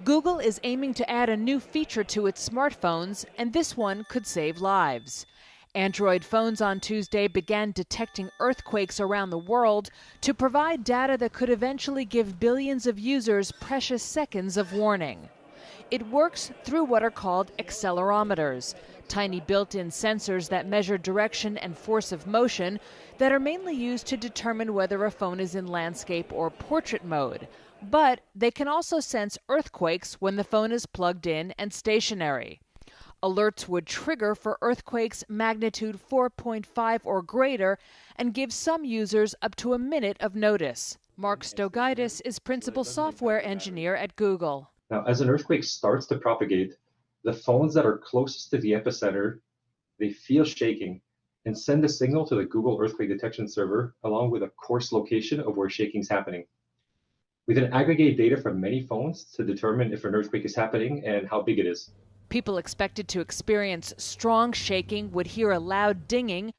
Google is aiming to add a new feature to its smartphones, and this one could save lives. Android phones on Tuesday began detecting earthquakes around the world to provide data that could eventually give billions of users precious seconds of warning. It works through what are called accelerometers, tiny built-in sensors that measure direction and force of motion that are mainly used to determine whether a phone is in landscape or portrait mode. But they can also sense earthquakes when the phone is plugged in and stationary. Alerts would trigger for earthquakes magnitude 4.5 or greater and give some users up to a minute of notice. Mark Stogaitis is principal software engineer at Google. Now, as an earthquake starts to propagate, the phones that are closest to the epicenter, they feel shaking and send a signal to the Google earthquake detection server along with a coarse location of where shaking is happening. We then aggregate data from many phones to determine if an earthquake is happening and how big it is. People expected to experience strong shaking would hear a loud dinging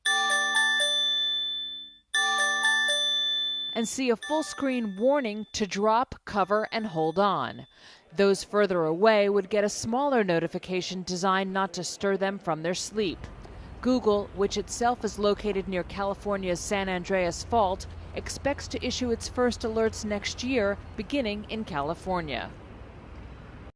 and see a full-screen warning to drop, cover, and hold on. Those further away would get a smaller notification designed not to stir them from their sleep. Google, which itself is located near California's San Andreas Fault, expects to issue its first alerts next year, beginning in California.